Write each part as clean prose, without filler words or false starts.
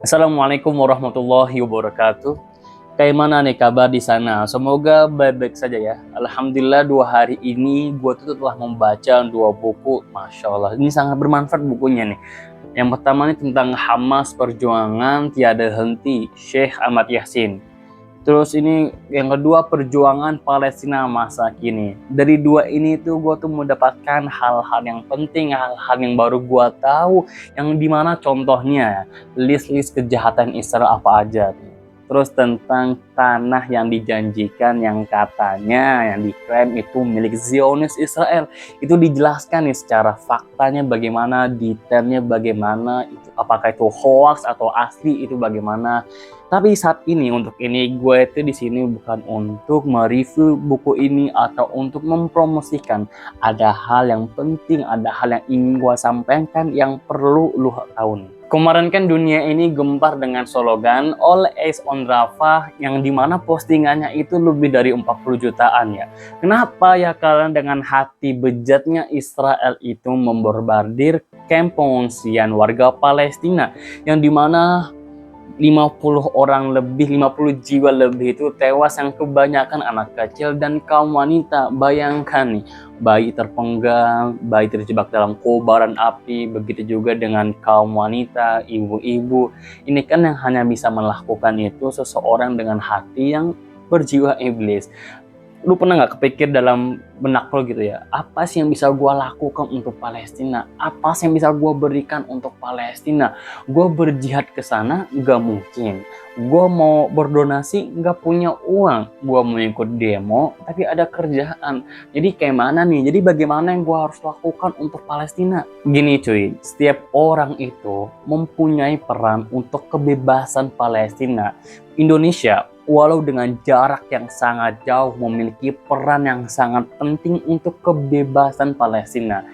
Assalamualaikum warahmatullahi wabarakatuh. Kayak mana nih kabar di sana? Semoga baik-baik saja ya. Alhamdulillah 2 hari ini gue tuh telah membaca 2 buku. Masya Allah, ini sangat bermanfaat bukunya nih. Yang pertama nih tentang Hamas Perjuangan Tiada Henti, Syekh Ahmad Yasin. Terus ini yang kedua Perjuangan Palestina Masa Kini. Dari dua ini tuh gue tuh mendapatkan hal-hal yang penting, hal-hal yang baru gue tahu, yang dimana contohnya list-list kejahatan Israel apa aja. Terus tentang tanah yang dijanjikan, yang katanya, yang diklaim itu milik Zionis Israel. Itu dijelaskan nih secara faktanya bagaimana, detailnya bagaimana, itu apakah itu hoax atau asli itu bagaimana. Tapi saat ini untuk ini gue itu di sini bukan untuk mereview buku ini atau untuk mempromosikan. Ada hal yang penting, ada hal yang ingin gue sampaikan yang perlu lu tahu nih. Kemarin kan dunia ini gempar dengan slogan All Eyes on Rafah yang dimana postingannya itu lebih dari 40 jutaan ya. Kenapa ya? Karena dengan hati bejatnya Israel itu memborbardir kamp pengungsian warga Palestina yang dimana 50 orang lebih, 50 jiwa lebih itu tewas, yang kebanyakan anak kecil dan kaum wanita. Bayangkan nih, bayi terpenggal, bayi terjebak dalam kobaran api, begitu juga dengan kaum wanita, ibu-ibu. Ini kan yang hanya bisa melakukan itu seseorang dengan hati yang berjiwa iblis. Lu pernah nggak kepikir dalam benak lo gitu ya, apa sih yang bisa gue lakukan untuk Palestina, apa sih yang bisa gue berikan untuk Palestina? Gue berjihad ke sana nggak mungkin, gue mau berdonasi nggak punya uang, gue mau ikut demo tapi ada kerjaan. Jadi kayak mana nih, jadi bagaimana yang gue harus lakukan untuk Palestina? Gini cuy, setiap orang itu mempunyai peran untuk kebebasan Palestina. Indonesia walau dengan jarak yang sangat jauh memiliki peran yang sangat penting untuk kebebasan Palestina.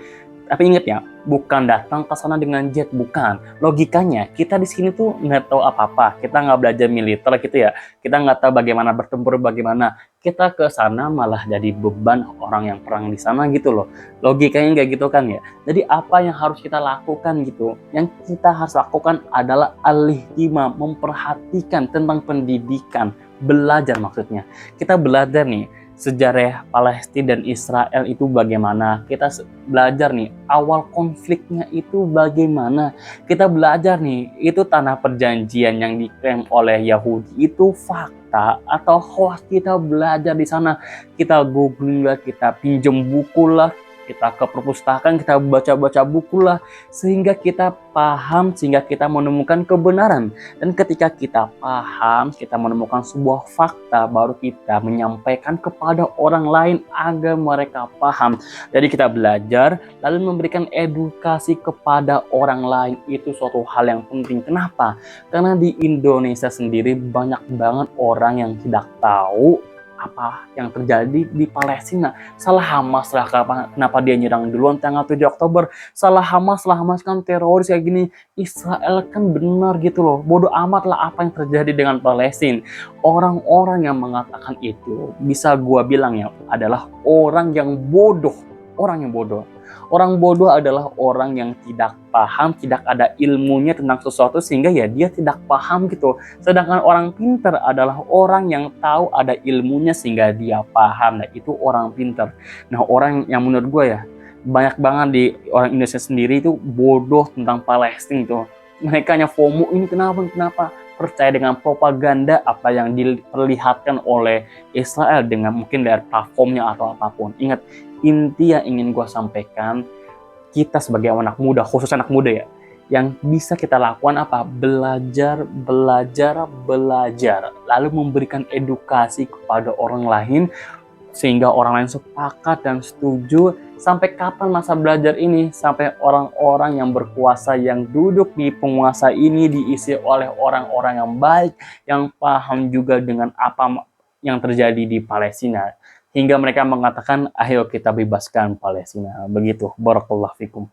Tapi ingat ya, bukan datang ke sana dengan jet, bukan. Logikanya, kita di sini tuh nggak tahu apa-apa. Kita nggak belajar militer gitu ya. Kita nggak tahu bagaimana bertempur, bagaimana. Kita ke sana malah jadi beban orang yang perang di sana gitu loh. Logikanya nggak gitu kan ya. Jadi apa yang harus kita lakukan gitu? Yang kita harus lakukan adalah al-ihtimam, memperhatikan tentang pendidikan. Belajar maksudnya. Kita belajar nih, sejarah Palestina dan Israel itu bagaimana. Kita belajar nih awal konfliknya itu bagaimana. Kita belajar nih itu tanah perjanjian yang diklaim oleh Yahudi itu fakta atau hoax. Kita belajar di sana, kita googling lah, kita pinjam buku lah, kita ke perpustakaan, kita baca-baca buku lah, sehingga kita paham, sehingga kita menemukan kebenaran. Dan ketika kita paham, kita menemukan sebuah fakta, baru kita menyampaikan kepada orang lain agar mereka paham. Jadi kita belajar, lalu memberikan edukasi kepada orang lain, itu suatu hal yang penting. Kenapa? Karena di Indonesia sendiri banyak banget orang yang tidak tahu apa yang terjadi di Palestina. Salah Hamas lah, kenapa dia nyerang duluan tanggal 7 Oktober. Salah Hamas kan teroris kayak gini. Israel kan benar gitu loh. Bodoh amat lah apa yang terjadi dengan Palestina. Orang-orang yang mengatakan itu bisa gua bilang ya adalah orang yang bodoh. Orang yang bodoh. Orang bodoh adalah orang yang tidak paham, tidak ada ilmunya tentang sesuatu sehingga ya dia tidak paham gitu. Sedangkan orang pintar adalah orang yang tahu ada ilmunya sehingga dia paham. Nah itu orang pintar. Nah orang yang menurut gue ya, banyak banget di orang Indonesia sendiri itu bodoh tentang Palestina itu. Mereka hanya FOMO, ini kenapa percaya dengan propaganda apa yang diperlihatkan oleh Israel dengan mungkin dari platformnya atau apapun. Ingat, inti yang ingin gue sampaikan, kita sebagai anak muda, khusus anak muda ya, yang bisa kita lakukan apa? Belajar, lalu memberikan edukasi kepada orang lain, sehingga orang lain sepakat dan setuju. Sampai kapan masa belajar ini? Sampai orang-orang yang berkuasa, yang duduk di penguasa ini diisi oleh orang-orang yang baik, yang paham juga dengan apa yang terjadi di Palestina. Hingga mereka mengatakan, ayo kita bebaskan Palestina. Begitu. Barakallahu fikum.